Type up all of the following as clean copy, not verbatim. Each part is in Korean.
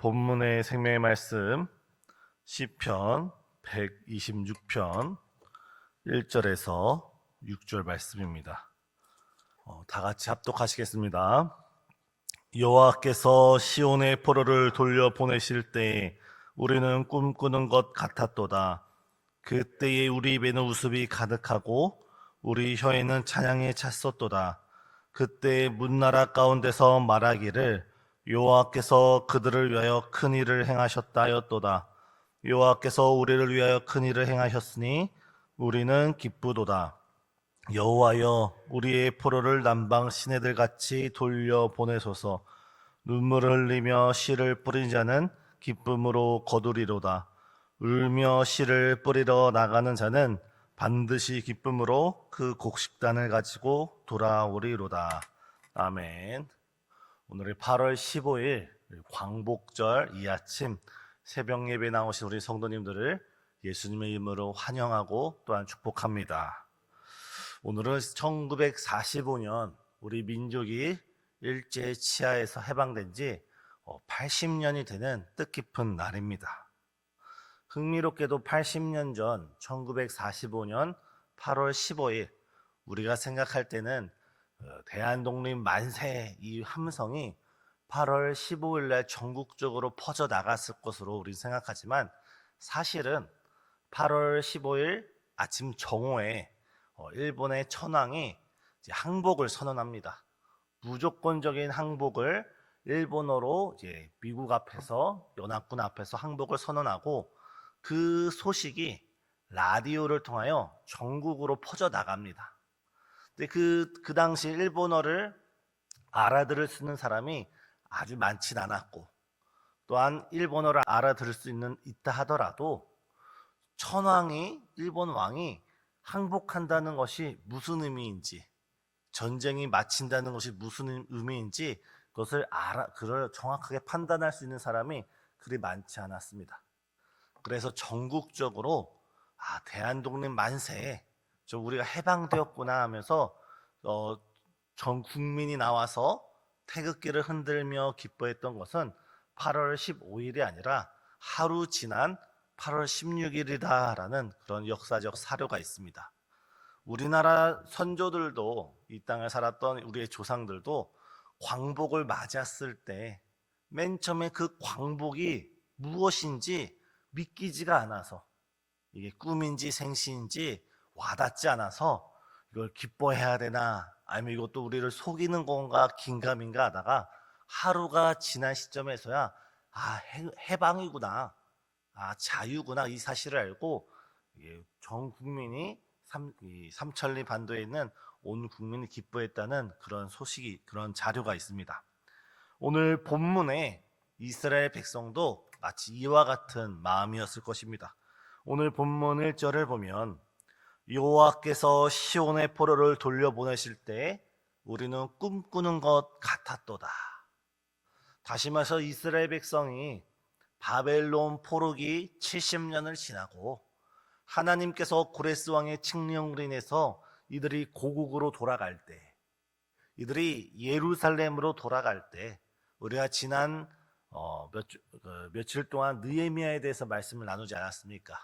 본문의 생명의 말씀 시편 126편 1절에서 6절 말씀입니다. 다 같이 합독하시겠습니다. 여호와께서 시온의 포로를 돌려 보내실 때에 우리는 꿈꾸는 것 같았도다. 그때에 우리 입에는 웃음이 가득하고 우리 혀에는 찬양이 찼었도다. 그때 문나라 가운데서 말하기를 여호와께서 그들을 위하여 큰 일을 행하셨다 하였도다. 여호와께서 우리를 위하여 큰 일을 행하셨으니 우리는 기쁘도다. 여호와여, 우리의 포로를 남방 시내들 같이 돌려 보내소서. 눈물을 흘리며 씨를 뿌린 자는 기쁨으로 거두리로다. 울며 씨를 뿌리러 나가는 자는 반드시 기쁨으로 그 곡식단을 가지고 돌아오리로다. 아멘. 오늘이 8월 15일 광복절 이 아침 새벽 예배 나오신 우리 성도님들을 예수님의 이름으로 환영하고 또한 축복합니다. 오늘은 1945년 우리 민족이 일제 치하에서 해방된 지 80년이 되는 뜻깊은 날입니다. 흥미롭게도 80년 전 1945년 8월 15일 우리가 생각할 때는 대한독립 만세 이 함성이 8월 15일 날 전국적으로 퍼져 나갔을 것으로 우리는 생각하지만 사실은 8월 15일 아침 정오에 일본의 천황이 항복을 선언합니다. 무조건적인 항복을 일본어로 이제 미국 앞에서 연합군 앞에서 항복을 선언하고 그 소식이 라디오를 통하여 전국으로 퍼져 나갑니다. 근데 그 당시 일본어를 알아들을 수 있는 사람이 아주 많진 않았고 또한 일본어를 알아들을 수 있다 하더라도 천황이 일본 왕이 항복한다는 것이 무슨 의미인지 전쟁이 마친다는 것이 무슨 의미인지 그것을 그걸 정확하게 판단할 수 있는 사람이 그리 많지 않았습니다. 그래서 전국적으로 대한독립 만세, 우리가 해방되었구나 하면서 전 국민이 나와서 태극기를 흔들며 기뻐했던 것은 8월 15일이 아니라 하루 지난 8월 16일이다라는 그런 역사적 사료가 있습니다. 우리나라 선조들도 이 땅을 살았던 우리의 조상들도 광복을 맞았을 때 맨 처음에 그 광복이 무엇인지 믿기지가 않아서 이게 꿈인지 생시인지 와닿지 않아서 이걸 기뻐해야 되나 아니면 이것도 우리를 속이는 건가 긴가민가 하다가 하루가 지난 시점에서야 해방이구나, 자유구나 이 사실을 알고 전 국민이 삼천리 반도에 있는 온 국민이 기뻐했다는 그런 자료가 있습니다. 오늘 본문에 이스라엘 백성도 마치 이와 같은 마음이었을 것입니다. 오늘 본문 1절을 보면 여호와께서 시온의 포로를 돌려보내실 때 우리는 꿈꾸는 것 같았도다. 다시 말해서 이스라엘 백성이 바벨론 포로기 70년을 지나고 하나님께서 고레스 왕의 칙령으로 인해서 이들이 고국으로 돌아갈 때, 이들이 예루살렘으로 돌아갈 때, 우리가 지난 며칠 동안 느헤미야에 대해서 말씀을 나누지 않았습니까?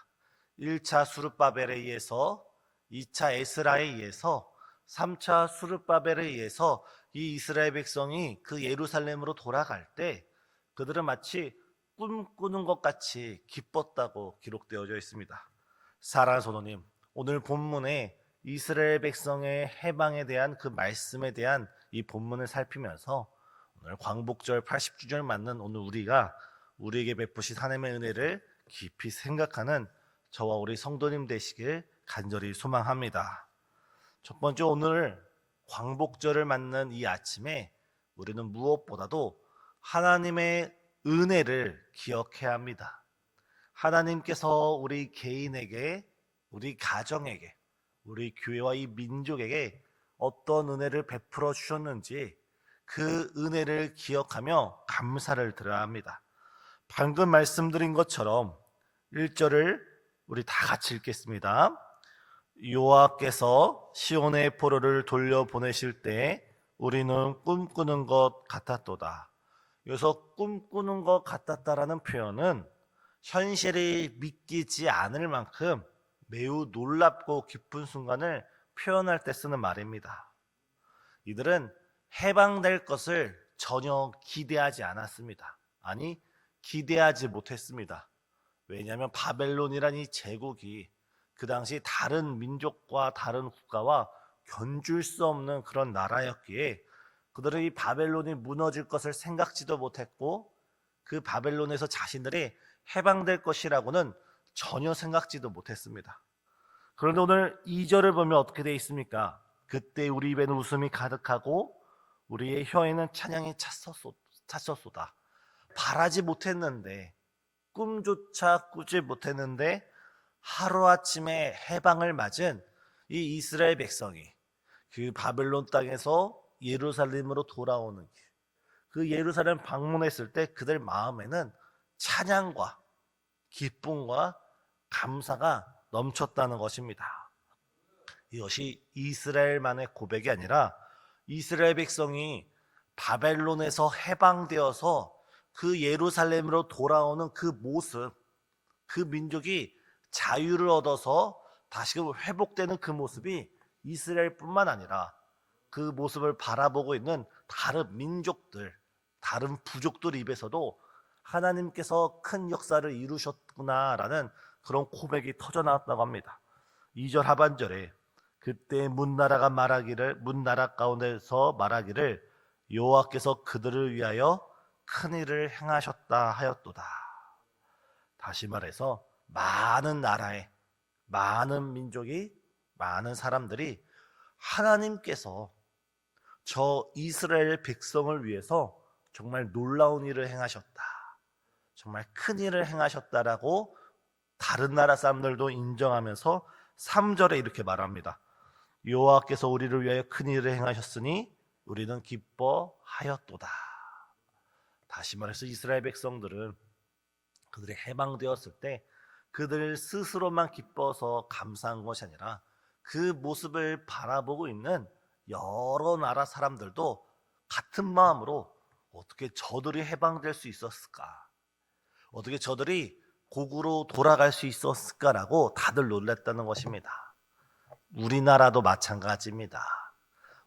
1차 수르바벨에 의해서, 2차 에스라에 의해서, 3차 수르바벨에 의해서 이 이스라엘 백성이 그 예루살렘으로 돌아갈 때 그들은 마치 꿈꾸는 것 같이 기뻤다고 기록되어져 있습니다. 사랑하는 성도님, 오늘 본문에 이스라엘 백성의 해방에 대한 그 말씀에 대한 이 본문을 살피면서 오늘 광복절 80주년을 맞는 오늘 우리가 우리에게 베푸신 하나님의 은혜를 깊이 생각하는 저와 우리 성도님 되시길 간절히 소망합니다. 첫 번째, 오늘 광복절을 맞는 이 아침에 우리는 무엇보다도 하나님의 은혜를 기억해야 합니다. 하나님께서 우리 개인에게, 우리 가정에게, 우리 교회와 이 민족에게 어떤 은혜를 베풀어 주셨는지 그 은혜를 기억하며 감사를 드려야 합니다. 방금 말씀드린 것처럼 1절을 우리 다 같이 읽겠습니다. 여호와께서 시온의 포로를 돌려보내실 때 우리는 꿈꾸는 것 같았도다. 여기서 꿈꾸는 것 같았다라는 표현은 현실이 믿기지 않을 만큼 매우 놀랍고 기쁜 순간을 표현할 때 쓰는 말입니다. 이들은 해방될 것을 전혀 기대하지 않았습니다. 아니, 기대하지 못했습니다. 왜냐하면 바벨론이란 이 제국이 그 당시 다른 민족과 다른 국가와 견줄 수 없는 그런 나라였기에 그들은 이 바벨론이 무너질 것을 생각지도 못했고 그 바벨론에서 자신들이 해방될 것이라고는 전혀 생각지도 못했습니다. 그런데 오늘 2절을 보면 어떻게 되어 있습니까? 그때 우리 입에는 웃음이 가득하고 우리의 혀에는 찬양이 찼었소다. 바라지 못했는데, 꿈조차 꾸지 못했는데 하루아침에 해방을 맞은 이 이스라엘 백성이 그 바벨론 땅에서 예루살렘으로 돌아오는 그 예루살렘 방문했을 때 그들 마음에는 찬양과 기쁨과 감사가 넘쳤다는 것입니다. 이것이 이스라엘만의 고백이 아니라 이스라엘 백성이 바벨론에서 해방되어서 그 예루살렘으로 돌아오는 그 모습, 그 민족이 자유를 얻어서 다시금 회복되는 그 모습이 이스라엘뿐만 아니라 그 모습을 바라보고 있는 다른 민족들, 다른 부족들 입에서도 하나님께서 큰 역사를 이루셨구나라는 그런 고백이 터져 나왔다고 합니다. 2절 하반절에 그때 문나라 가운데서 말하기를 여호와께서 그들을 위하여 큰 일을 행하셨다 하였도다. 다시 말해서 많은 나라에 많은 민족이 많은 사람들이 하나님께서 저 이스라엘 백성을 위해서 정말 놀라운 일을 행하셨다, 정말 큰 일을 행하셨다라고 다른 나라 사람들도 인정하면서 3절에 이렇게 말합니다. 여호와께서 우리를 위하여 큰 일을 행하셨으니 우리는 기뻐하였도다. 다시 말해서 이스라엘 백성들은 그들이 해방되었을 때 그들 스스로만 기뻐서 감사한 것이 아니라 그 모습을 바라보고 있는 여러 나라 사람들도 같은 마음으로 어떻게 저들이 해방될 수 있었을까, 어떻게 저들이 고국으로 돌아갈 수 있었을까라고 다들 놀랐다는 것입니다. 우리나라도 마찬가지입니다.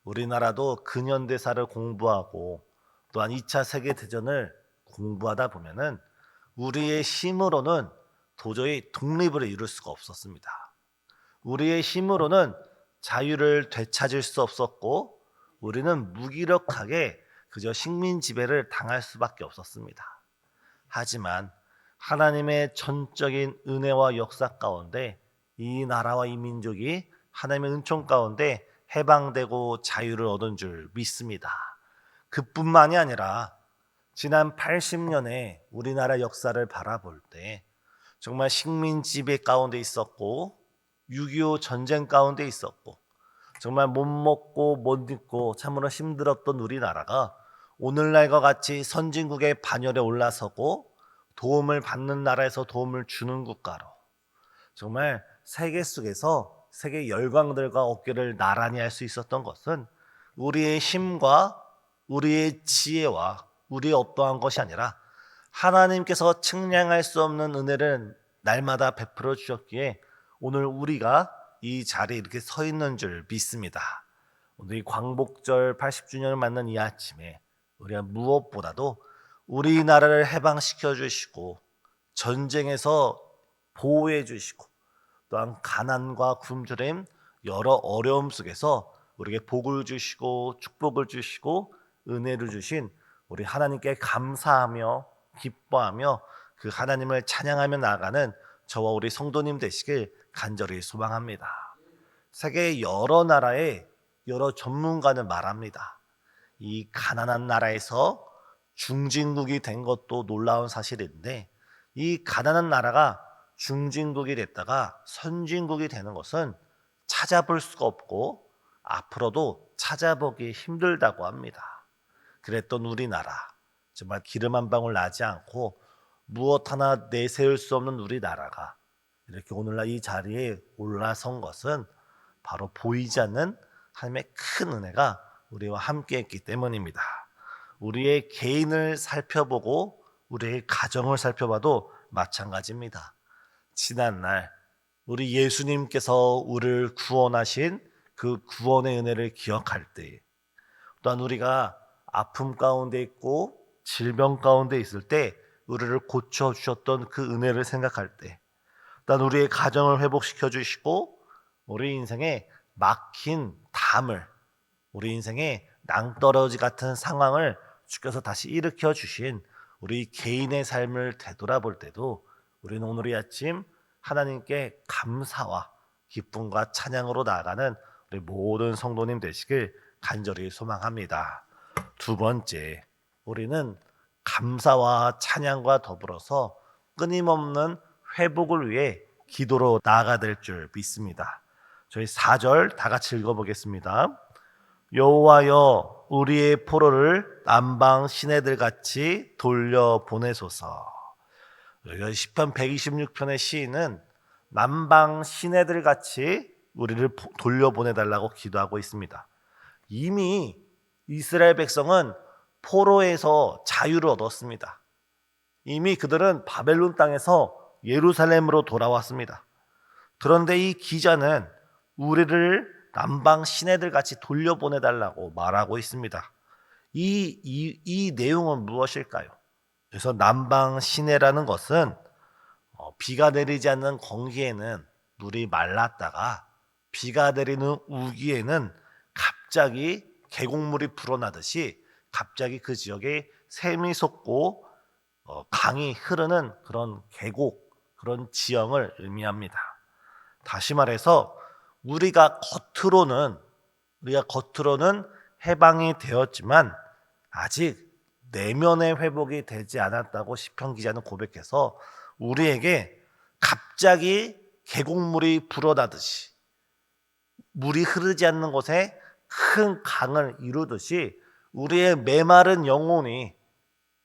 우리나라도 근현대사를 공부하고 또한 2차 세계대전을 공부하다 보면은 우리의 힘으로는 도저히 독립을 이룰 수가 없었습니다. 우리의 힘으로는 자유를 되찾을 수 없었고 우리는 무기력하게 그저 식민 지배를 당할 수밖에 없었습니다. 하지만 하나님의 전적인 은혜와 역사 가운데 이 나라와 이 민족이 하나님의 은총 가운데 해방되고 자유를 얻은 줄 믿습니다. 그뿐만이 아니라 지난 80년의 우리나라 역사를 바라볼 때 정말 식민 지배 가운데 있었고 6.25 전쟁 가운데 있었고 정말 못 먹고 못 입고 참으로 힘들었던 우리나라가 오늘날과 같이 선진국의 반열에 올라서고 도움을 받는 나라에서 도움을 주는 국가로 정말 세계 속에서 세계 열강들과 어깨를 나란히 할 수 있었던 것은 우리의 힘과 우리의 지혜와 우리의 어떠한 것이 아니라 하나님께서 측량할 수 없는 은혜를 날마다 베풀어 주셨기에 오늘 우리가 이 자리에 이렇게 서 있는 줄 믿습니다. 오늘 이 광복절 80주년을 맞는 이 아침에 우리가 무엇보다도 우리나라를 해방시켜 주시고 전쟁에서 보호해 주시고 또한 가난과 굶주림 여러 어려움 속에서 우리에게 복을 주시고 축복을 주시고 은혜를 주신 우리 하나님께 감사하며 기뻐하며 그 하나님을 찬양하며 나아가는 저와 우리 성도님 되시길 간절히 소망합니다. 세계 여러 나라의 여러 전문가는 말합니다. 이 가난한 나라에서 중진국이 된 것도 놀라운 사실인데 이 가난한 나라가 중진국이 됐다가 선진국이 되는 것은 찾아볼 수가 없고 앞으로도 찾아보기 힘들다고 합니다. 그랬던 우리나라, 정말 기름 한 방울 나지 않고 무엇 하나 내세울 수 없는 우리나라가 이렇게 오늘날 이 자리에 올라선 것은 바로 보이지 않는 하나님의 큰 은혜가 우리와 함께 했기 때문입니다. 우리의 개인을 살펴보고 우리의 가정을 살펴봐도 마찬가지입니다. 지난날 우리 예수님께서 우리를 구원하신 그 구원의 은혜를 기억할 때, 또한 우리가 아픔 가운데 있고 질병 가운데 있을 때 우리를 고쳐주셨던 그 은혜를 생각할 때, 또한 우리의 가정을 회복시켜 주시고 우리 인생에 막힌 담을, 우리 인생에 낭떠러지 같은 상황을 주께서 다시 일으켜 주신 우리 개인의 삶을 되돌아볼 때도 우리는 오늘 이 아침 하나님께 감사와 기쁨과 찬양으로 나아가는 우리 모든 성도님 되시길 간절히 소망합니다. 두 번째, 우리는 감사와 찬양과 더불어서 끊임없는 회복을 위해 기도로 나아가야 될 줄 믿습니다. 저희 4절 다 같이 읽어보겠습니다. 여호와여 우리의 포로를 남방 시내들 같이 돌려보내소서. 여기 시편 126편의 시인은 남방 시내들 같이 우리를 돌려보내달라고 기도하고 있습니다. 이미 이스라엘 백성은 포로에서 자유를 얻었습니다. 이미 그들은 바벨론 땅에서 예루살렘으로 돌아왔습니다. 그런데 이 기자는 우리를 남방 시내들 같이 돌려보내달라고 말하고 있습니다. 이 내용은 무엇일까요? 그래서 남방 시내라는 것은 비가 내리지 않는 건기에는 물이 말랐다가 비가 내리는 우기에는 갑자기 계곡물이 불어나듯이 갑자기 그 지역에 샘이 솟고 강이 흐르는 그런 계곡, 그런 지형을 의미합니다. 다시 말해서 우리가 겉으로는 해방이 되었지만 아직 내면의 회복이 되지 않았다고 시편 기자는 고백해서 우리에게 갑자기 계곡물이 불어나듯이 물이 흐르지 않는 곳에 큰 강을 이루듯이 우리의 메마른 영혼이,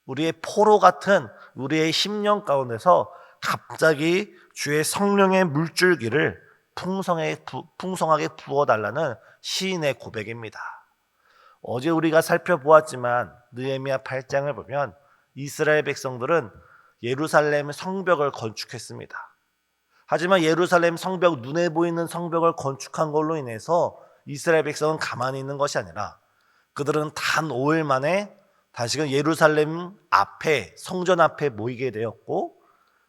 우리의 포로 같은 우리의 심령 가운데서 갑자기 주의 성령의 물줄기를 풍성하게 부어달라는 시인의 고백입니다. 어제 우리가 살펴보았지만 느헤미야 8장을 보면 이스라엘 백성들은 예루살렘 성벽을 건축했습니다. 하지만 예루살렘 성벽, 눈에 보이는 성벽을 건축한 걸로 인해서 이스라엘 백성은 가만히 있는 것이 아니라 그들은 단 5일 만에 다시금 예루살렘 앞에, 성전 앞에 모이게 되었고,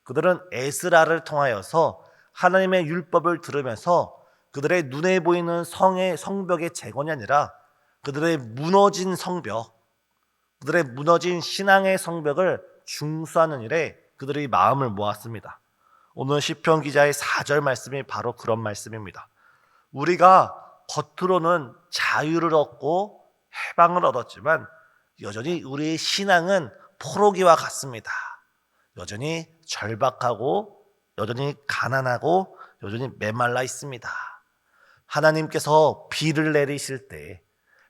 그들은 에스라를 통하여서 하나님의 율법을 들으면서 그들의 눈에 보이는 성벽의 재건이 아니라 그들의 무너진 성벽, 그들의 무너진 신앙의 성벽을 중수하는 일에 그들의 마음을 모았습니다. 오늘 시편 기자의 4절 말씀이 바로 그런 말씀입니다. 우리가 겉으로는 자유를 얻고 해방을 얻었지만 여전히 우리의 신앙은 포로기와 같습니다. 여전히 절박하고 여전히 가난하고 여전히 메말라 있습니다. 하나님께서 비를 내리실 때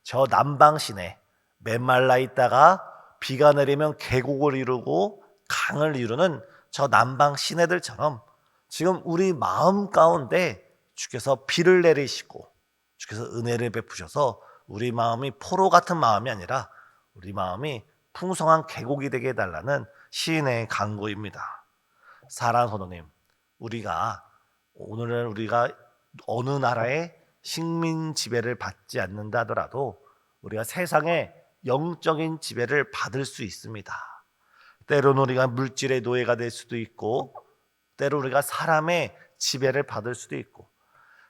저 남방신에 메말라 있다가 비가 내리면 계곡을 이루고 강을 이루는 저 남방 시내들처럼 지금 우리 마음 가운데 주께서 비를 내리시고 주께서 은혜를 베푸셔서 우리 마음이 포로 같은 마음이 아니라 우리 마음이 풍성한 계곡이 되게 해달라는 시인의 간구입니다. 사랑하는 성도님, 오늘은 우리가 어느 나라의 식민 지배를 받지 않는다 하더라도 우리가 세상의 영적인 지배를 받을 수 있습니다. 때로는 우리가 물질의 노예가 될 수도 있고 때로 우리가 사람의 지배를 받을 수도 있고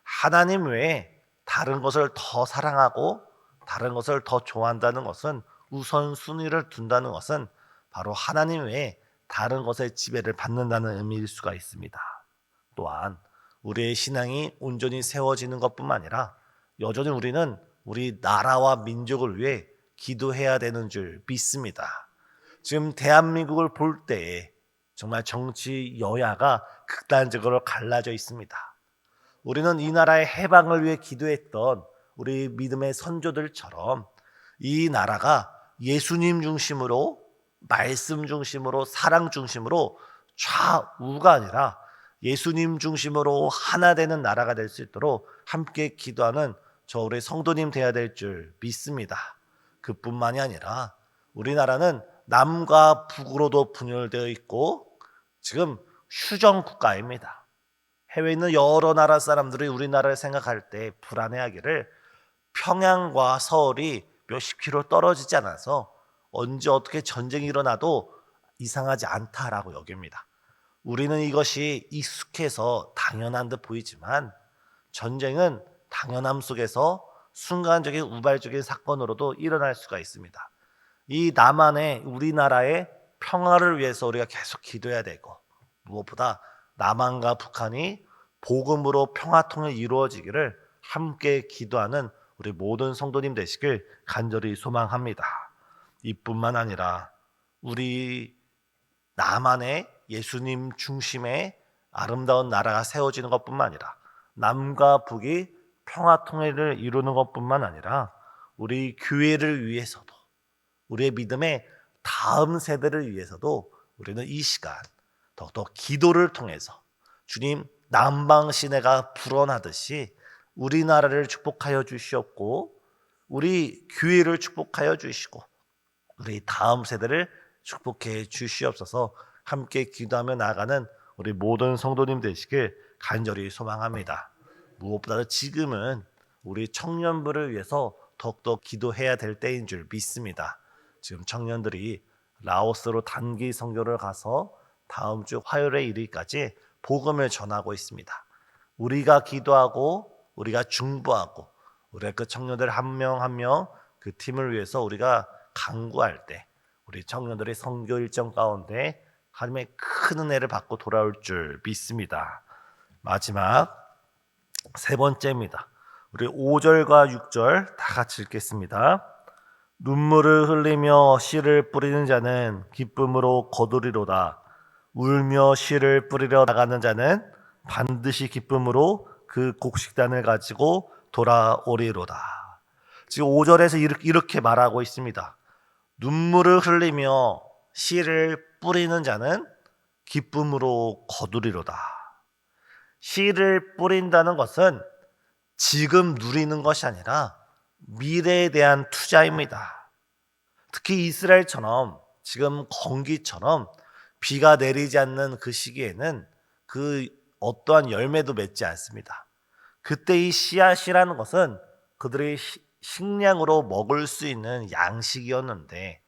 하나님 외에 다른 것을 더 사랑하고 다른 것을 더 좋아한다는 것은 우선순위를 둔다는 것은 바로 하나님 외에 다른 것의 지배를 받는다는 의미일 수가 있습니다. 또한 우리의 신앙이 온전히 세워지는 것뿐만 아니라 여전히 우리는 우리 나라와 민족을 위해 기도해야 되는 줄 믿습니다. 지금 대한민국을 볼 때에 정말 정치 여야가 극단적으로 갈라져 있습니다. 우리는 이 나라의 해방을 위해 기도했던 우리 믿음의 선조들처럼 이 나라가 예수님 중심으로, 말씀 중심으로, 사랑 중심으로 좌우가 아니라 예수님 중심으로 하나 되는 나라가 될 수 있도록 함께 기도하는 저 우리 성도님 되어야 될 줄 믿습니다. 그뿐만이 아니라 우리나라는 남과 북으로도 분열되어 있고 지금 휴전 국가입니다. 해외에 있는 여러 나라 사람들이 우리나라를 생각할 때 불안해하기를 평양과 서울이 몇십 킬로 떨어지지 않아서 언제 어떻게 전쟁이 일어나도 이상하지 않다라고 여깁니다. 우리는 이것이 익숙해서 당연한 듯 보이지만 전쟁은 당연함 속에서 순간적인 우발적인 사건으로도 일어날 수가 있습니다. 이 남한의 우리나라의 평화를 위해서 우리가 계속 기도해야 되고 무엇보다 남한과 북한이 복음으로 평화통일 이루어지기를 함께 기도하는 우리 모든 성도님 되시길 간절히 소망합니다. 이뿐만 아니라 우리 남한의 예수님 중심의 아름다운 나라가 세워지는 것뿐만 아니라 남과 북이 평화통일을 이루는 것뿐만 아니라 우리 교회를 위해서도 우리의 믿음의 다음 세대를 위해서도 우리는 이 시간 더욱더 기도를 통해서 주님 남방 시내가 불어나듯이 우리나라를 축복하여 주시옵고 우리 교회를 축복하여 주시고 우리 다음 세대를 축복해 주시옵소서. 함께 기도하며 나아가는 우리 모든 성도님 되시길 간절히 소망합니다. 무엇보다도 지금은 우리 청년부를 위해서 더욱더 기도해야 될 때인 줄 믿습니다. 지금 청년들이 라오스로 단기 선교를 가서 다음 주 화요일에 이르기까지 복음을 전하고 있습니다. 우리가 기도하고 우리가 중보하고 우리가 그 청년들 한 명 한 명 그 팀을 위해서 우리가 간구할 때 우리 청년들의 선교 일정 가운데 하나님의 큰 은혜를 받고 돌아올 줄 믿습니다. 마지막 세 번째입니다. 우리 5절과 6절 다 같이 읽겠습니다. 눈물을 흘리며 씨를 뿌리는 자는 기쁨으로 거두리로다. 울며 씨를 뿌리러 나가는 자는 반드시 기쁨으로 그 곡식단을 가지고 돌아오리로다. 지금 5절에서 이렇게 말하고 있습니다. 눈물을 흘리며 씨를 뿌리는 자는 기쁨으로 거두리로다. 씨를 뿌린다는 것은 지금 누리는 것이 아니라 미래에 대한 투자입니다. 특히 이스라엘처럼 지금 건기처럼 비가 내리지 않는 그 시기에는 그 어떠한 열매도 맺지 않습니다. 그때 이 씨앗이라는 것은 그들의 식량으로 먹을 수 있는 양식이었는데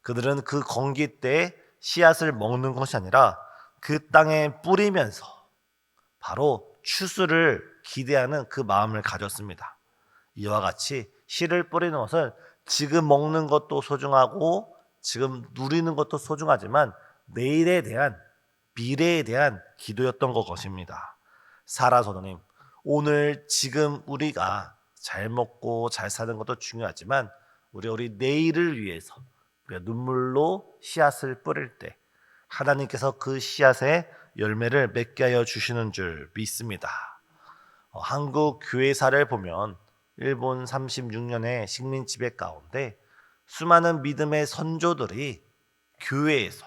그들은 그 건기 때 씨앗을 먹는 것이 아니라 그 땅에 뿌리면서 바로 추수를 기대하는 그 마음을 가졌습니다. 이와 같이 씨를 뿌리는 것은 지금 먹는 것도 소중하고 지금 누리는 것도 소중하지만 내일에 대한 미래에 대한 기도였던 것입니다. 사라 선생님, 오늘 지금 우리가 잘 먹고 잘 사는 것도 중요하지만 우리 내일을 위해서 우리가 눈물로 씨앗을 뿌릴 때 하나님께서 그 씨앗의 열매를 맺게 하여 주시는 줄 믿습니다. 한국 교회사를 보면 일본 36년의 식민 지배 가운데 수많은 믿음의 선조들이 교회에서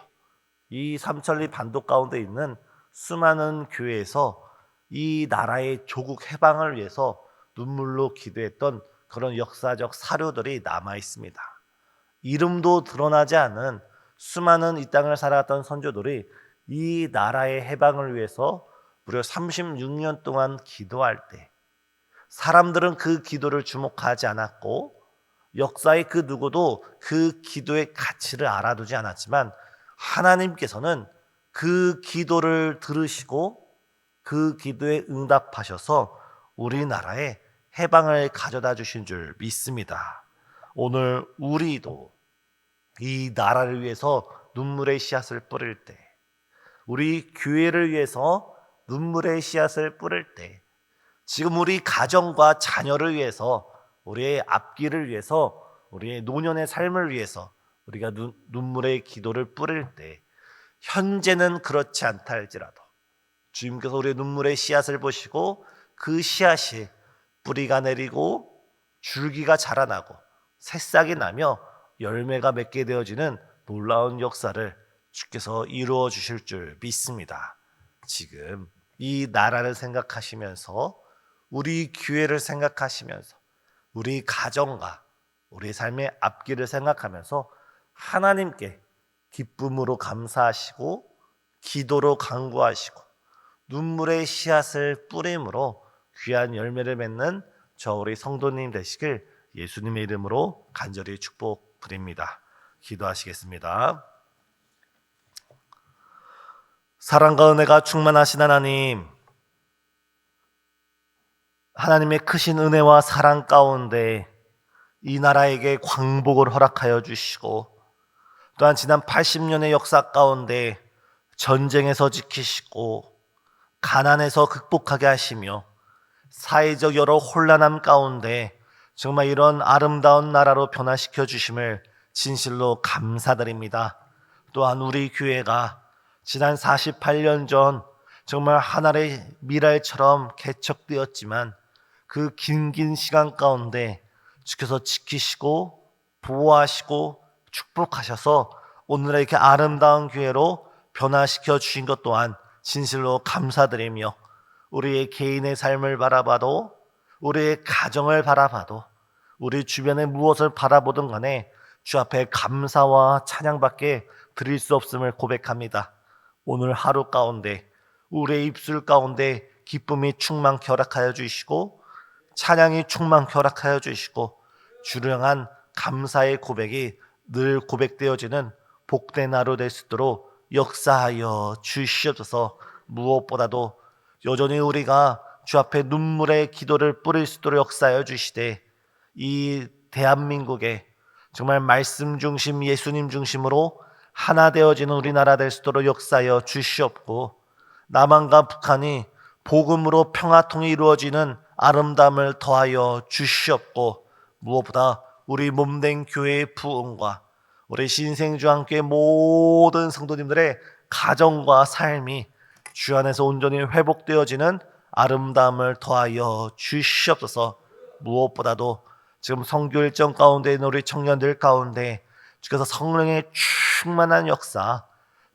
이 삼천리 반도 가운데 있는 수많은 교회에서 이 나라의 조국 해방을 위해서 눈물로 기도했던 그런 역사적 사료들이 남아 있습니다. 이름도 드러나지 않은 수많은 이 땅을 살아갔던 선조들이 이 나라의 해방을 위해서 무려 36년 동안 기도할 때 사람들은 그 기도를 주목하지 않았고 역사의 그 누구도 그 기도의 가치를 알아두지 않았지만 하나님께서는 그 기도를 들으시고 그 기도에 응답하셔서 우리나라에 해방을 가져다 주신 줄 믿습니다. 오늘 우리도 이 나라를 위해서 눈물의 씨앗을 뿌릴 때 우리 교회를 위해서 눈물의 씨앗을 뿌릴 때 지금 우리 가정과 자녀를 위해서 우리의 앞길을 위해서 우리의 노년의 삶을 위해서 우리가 눈물의 기도를 뿌릴 때 현재는 그렇지 않다 할지라도 주님께서 우리의 눈물의 씨앗을 보시고 그 씨앗이 뿌리가 내리고 줄기가 자라나고 새싹이 나며 열매가 맺게 되어지는 놀라운 역사를 주께서 이루어 주실 줄 믿습니다. 지금 이 나라를 생각하시면서 우리 교회를 생각하시면서 우리 가정과 우리 삶의 앞길을 생각하면서 하나님께 기쁨으로 감사하시고 기도로 간구하시고 눈물의 씨앗을 뿌림으로 귀한 열매를 맺는 저 우리 성도님 되시길 예수님의 이름으로 간절히 축복드립니다. 기도하시겠습니다. 사랑과 은혜가 충만하신 하나님, 하나님의 크신 은혜와 사랑 가운데 이 나라에게 광복을 허락하여 주시고 또한 지난 80년의 역사 가운데 전쟁에서 지키시고 가난에서 극복하게 하시며 사회적 여러 혼란함 가운데 정말 이런 아름다운 나라로 변화시켜 주심을 진실로 감사드립니다. 또한 우리 교회가 지난 48년 전 정말 하나의 미랄처럼 개척되었지만 그 긴 시간 가운데 주께서 지키시고 보호하시고 축복하셔서 오늘의 이렇게 아름다운 교회로 변화시켜 주신 것 또한 진실로 감사드리며 우리의 개인의 삶을 바라봐도 우리의 가정을 바라봐도 우리 주변의 무엇을 바라보든 간에 주 앞에 감사와 찬양밖에 드릴 수 없음을 고백합니다. 오늘 하루 가운데 우리의 입술 가운데 기쁨이 충만케 허락하여 주시고 찬양이 충만케 허락하여 주시고 주를 향한 감사의 고백이 늘 고백되어지는 복된 하루 될 수 있도록 역사하여 주시옵소서. 무엇보다도 여전히 우리가 주 앞에 눈물의 기도를 뿌릴 수 있도록 역사하여 주시되 이 대한민국에 정말 말씀 중심 예수님 중심으로 하나 되어지는 우리나라 될 수 있도록 역사하여 주시옵고 남한과 북한이 복음으로 평화통이 이루어지는 아름다움을 더하여 주시옵고 무엇보다 우리 몸된 교회의 부흥과 우리 신생주와 함께 모든 성도님들의 가정과 삶이 주 안에서 온전히 회복되어지는 아름다움을 더하여 주시옵소서. 무엇보다도 지금 선교 일정 가운데 있는 우리 청년들 가운데 주께서 성령의 충만한 역사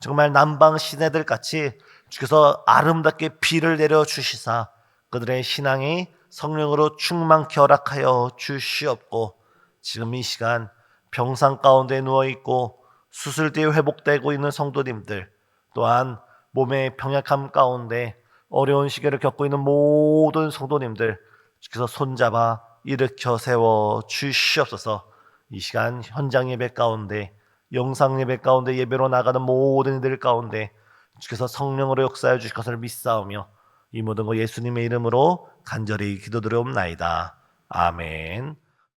정말 남방 시내들 같이 주께서 아름답게 비를 내려 주시사 그들의 신앙이 성령으로 충만케 허락하여 주시옵고 지금 이 시간 병상 가운데 누워있고 수술 뒤에 회복되고 있는 성도님들 또한 몸의 병약함 가운데 어려운 시기를 겪고 있는 모든 성도님들 주께서 손잡아 일으켜 세워 주시옵소서. 이 시간 현장 예배 가운데 영상 예배 가운데 예배로 나가는 모든 이들 가운데 주께서 성령으로 역사해 주실 것을 믿사오며 이 모든 거 예수님의 이름으로 간절히 기도드리옵나이다. 아멘.